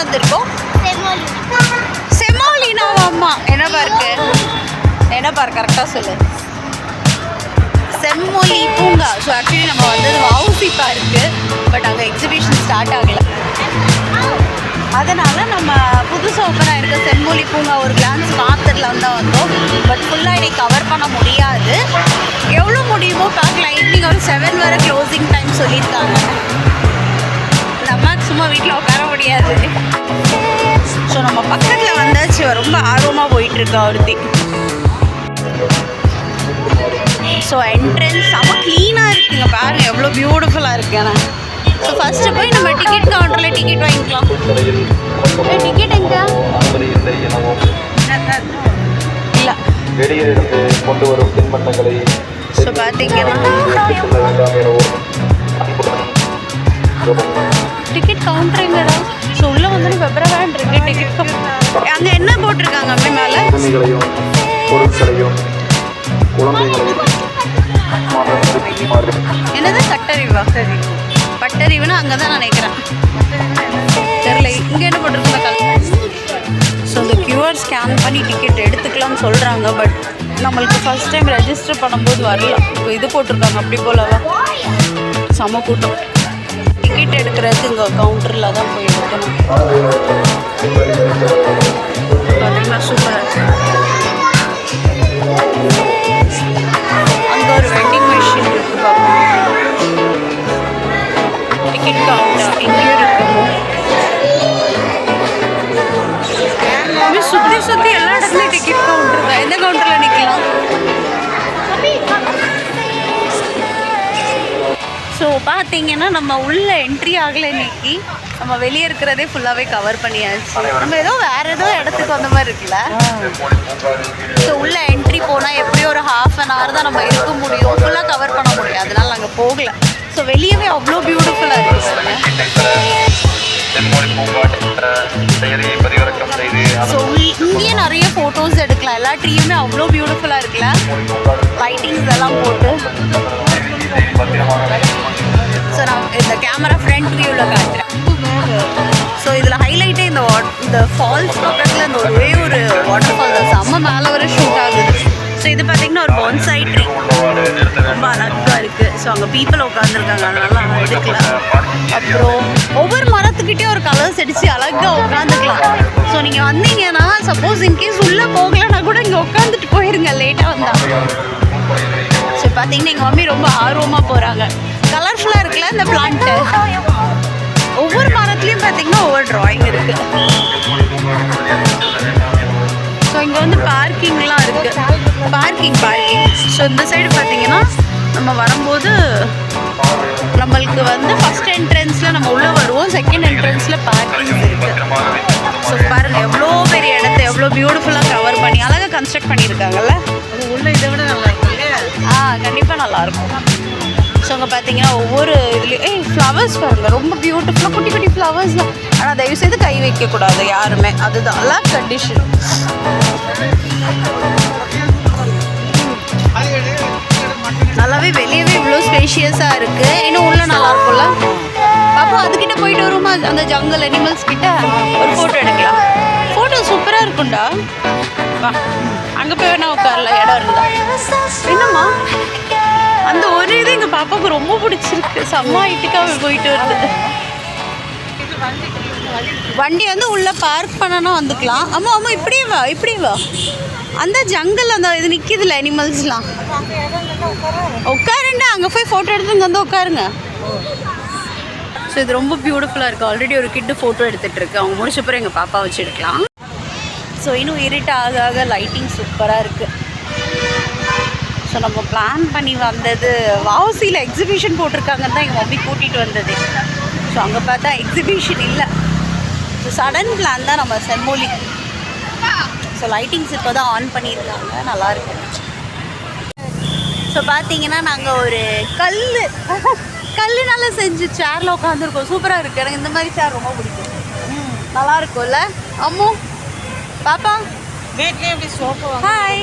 வந்திருக்கோம்? செமோலினாவா அம்மா? என்னப்பா இருக்கு? என்னப்பா கரெக்டாக சொல்லு. செம்மொழி பூங்கா. ஸோ ஆக்சுவலி நம்ம வந்தது வஉசி பார்க்கு, பட் அங்கே எக்ஸிபிஷன் ஸ்டார்ட் ஆகலை. அதனால் நம்ம புதுசாக ஓப்பனாக இருக்க செம்மொழி பூங்கா ஒரு கிளான்ஸ் பார்த்துடலாம் தான் வந்தோம். பட் ஃபுல்லாக இன்னைக்கு கவர் பண்ண முடியாது. எவ்வளோ முடியுமோ பார்க்கலாம். ஈவினிங் ஒரு 7 வரை க்ளோசிங் டைம் சொல்லியிருக்காங்க. நம்ம சும்மா வீட்டில் உட்கார முடியாது. ஸோ நம்ம பக்கத்தில் வந்தாச்சு. ரொம்ப ஆர்வமாக போயிட்டுருக்கா ஒருத்தி. ஸோ என்ட்ரன்ஸ் செம்ம க்ளீனாக இருக்குங்க. பாருங்கள் எவ்வளோ பியூட்டிஃபுல்லாக இருக்கு. ஆனால் ஸோ ஃபஸ்ட்டு போய் நம்ம டிக்கெட் கவுண்டரில் டிக்கெட் வாங்கிக்கலாம். டிக்கெட் எங்க இல்லை. ஸோ பார்த்தீங்கன்னா டிக்கெட் கவுண்டர் எங்கடா? ஸோ உள்ளே வந்து பெப்ரவேன் இருக்கு. டிக்கெட் அங்கே என்ன போட்டிருக்காங்க அப்படி மேலே? என்னது கட்டறிவா? பட்டறிவுன்னு அங்கே தான் நினைக்கிறேன். தெரியல. இங்கே என்ன போட்டிருக்காங்க? ஸோ இந்த QR ஸ்கேன் பண்ணி டிக்கெட் எடுத்துக்கலாம்னு சொல்கிறாங்க. பட் நம்மளுக்கு ஃபஸ்ட் டைம் ரெஜிஸ்டர் பண்ணும்போது வரல. இப்போ இது போட்டிருக்காங்க அப்படி போலவா? செம கூட்டம். டிக்கெட் எடுக்கிறதுக்கு இங்கே கவுண்டரில் தான் போய் எடுக்கணும். பார்த்தீங்கன்னா சூப்பராக இருக்கு. அங்கே ஒரு வெண்டிங் மிஷின் இருக்கு. பார்ப்போம். டிக்கெட் கவுண்டர் இங்கேயும் இருக்கு. சுற்றி சுற்றி எல்லா இடத்துலையும் டிக்கெட் கவுண்டர் தான். எந்த கவுண்டரில் நிற்கலாம்? ஸோ பார்த்தீங்கன்னா நம்ம உள்ளே என்ட்ரி ஆகலை இன்னைக்கு. நம்ம வெளியே இருக்கிறதே ஃபுல்லாகவே கவர் பண்ணியாச்சு. நம்ம ஏதோ வேறு ஏதோ இடத்துக்கு வந்த மாதிரி இருக்குல்ல. ஸோ உள்ளே என்ட்ரி போனால் எப்படியும் ஒரு ½ தான் நம்ம இருக்க முடியும். ஃபுல்லாக கவர் பண்ண முடியும். அதனால் நாங்கள் போகலை. ஸோ வெளியவே அவ்வளோ பியூட்டிஃபுல்லாக இருக்குது. ஸோ இங்கேயே நிறைய ஃபோட்டோஸ் எடுக்கலாம். எல்லா ட்ரீயுமே அவ்வளோ பியூட்டிஃபுல்லாக இருக்குல்ல. லைட்டிங்ஸ் எல்லாம் போட்டு. ஸோ நான் இந்த கேமரா ஃப்ரண்ட் வியூவில் காட்டுறேன். ஸோ இதில் ஹைலைட்டே இந்த ஃபால்ஸ் பக்கத்தில் இந்த ஒரே ஒரு வாட்டர் ஃபால் தான். செம்ம மேலே வர ஷூட் ஆகுது. ஸோ இது பார்த்திங்கன்னா ஒரு பான்சாய் ட்ரீ. ரொம்ப அழகாக இருக்குது. ஸோ அங்கே பீப்புள் உட்காந்துருக்காங்க. அதனால எடுக்கலாம். அப்புறம் ஒவ்வொரு மரத்துக்கிட்டே ஒரு கலர்ஸ் அடித்து அழகாக உட்காந்துக்கலாம். ஸோ நீங்கள் வந்தீங்கன்னா சப்போஸ் இன்கேஸ் உள்ளே போகலைன்னா கூட இங்கே உட்காந்துட்டு போயிருங்க லேட்டாக வந்தால். ஸோ பார்த்தீங்கன்னா எங்கள் மம்மி ரொம்ப ஆர்வமாக போகிறாங்க. கலர்ஃபுல்லாக இருக்குல்ல இந்த பிளான்ட்டு. ஒவ்வொரு மரத்துலேயும் பார்த்தீங்கன்னா ஒவ்வொரு ட்ராயிங் இருக்குது. ஸோ இங்கே வந்து பார்க்கிங்லாம் இருக்குது. பார்க்கிங். ஸோ இந்த சைடு பார்த்தீங்கன்னா நம்ம வரும்போது நம்மளுக்கு வந்து ஃபஸ்ட் என்ட்ரன்ஸில் நம்ம உள்ளே வருவோம். செகண்ட் என்ட்ரன்ஸில் பார்க்கிங் இருக்குது. ஸோ பாருங்கள் எவ்வளோ பெரிய இடத்த எவ்வளோ பியூட்டிஃபுல்லாக கவர் பண்ணி அழகாக கன்ஸ்ட்ரக்ட் பண்ணியிருக்காங்கல்ல. உள்ளே இதை விட நல்லா இருக்கும். கண்டிப்பாக நல்லாயிருக்கும். ஸோ அங்கே பார்த்தீங்கன்னா ஒவ்வொரு இதுலேயும் ஃப்ளவர்ஸ் பாருங்கள் ரொம்ப பியூட்டிஃபுல்லாக குட்டி குட்டி ஃப்ளவர்ஸ் தான். ஆனால் தயவுசெய்து கை வைக்கக்கூடாது யாருமே. அதுதான் எல்லாம் கண்டிஷன். நல்லாவே வெளியவே இவ்வளோ ஸ்பேஷியஸாக இருக்குது. இன்னும் உள்ள நல்லாயிருக்கும்ல. பாப்பா அதுக்கிட்ட போயிட்டு வருமா? அந்த ஜங்கல் அனிமல்ஸ் கிட்ட ஒரு ஃபோட்டோ எடுக்கலாம். ஃபோட்டோ சூப்பராக இருக்கும்டா. வா அங்கே போய் வேணா உட்காரல இடம் இருந்தா. என்னம்மா அந்த ஒரு இது எங்கள் பாப்பாவுக்கு ரொம்ப பிடிச்சிருக்கு. செம்ம ஹைட்டுக்காக போயிட்டு வருது. வண்டி வந்து உள்ளே பார்க் பண்ணனா வந்துக்கலாம். ஆமாம் இப்படியே வா. அந்த ஜங்கல் அந்த இது நிற்கிதுல அனிமல்ஸ்லாம். உட்காருண்டா. அங்கே போய் ஃபோட்டோ எடுத்து இங்கே வந்து உட்காருங்க. ஸோ இது ரொம்ப பியூட்டிஃபுல்லாக இருக்குது. ஆல்ரெடி ஒரு கிட்டு ஃபோட்டோ எடுத்துகிட்டு இருக்கு. அவங்க முடிச்சப்பறம் எங்கள் பாப்பா வச்சு எடுக்கலாம். ஸோ இன்னும் இருட்டு ஆக லைட்டிங் சூப்பராக இருக்குது. ஸோ நம்ம பிளான் பண்ணி வந்தது வஉசியில் எக்ஸிபிஷன் போட்டிருக்காங்கன்னு தான் எங்கள் மம்மி கூட்டிகிட்டு வந்தது. ஸோ அங்கே பார்த்தா எக்ஸிபிஷன் இல்லை. ஸோ சடன் பிளான் தான் நம்ம செம்மொழி. ஸோ லைட்டிங்ஸ் இப்போ தான் ஆன் பண்ணியிருக்காங்க. நல்லாயிருக்கு. ஸோ பார்த்தீங்கன்னா நாங்கள் ஒரு கல்லுனால செஞ்சு சேரில் உட்காந்துருக்கோம். சூப்பராக இருக்குது. எனக்கு இந்த மாதிரி சேர் ரொம்ப பிடிக்கும். நல்லாயிருக்கும்ல அம்மு? பாப்பா வீட்லேயே எப்படி சோஃபா? ஹாய்.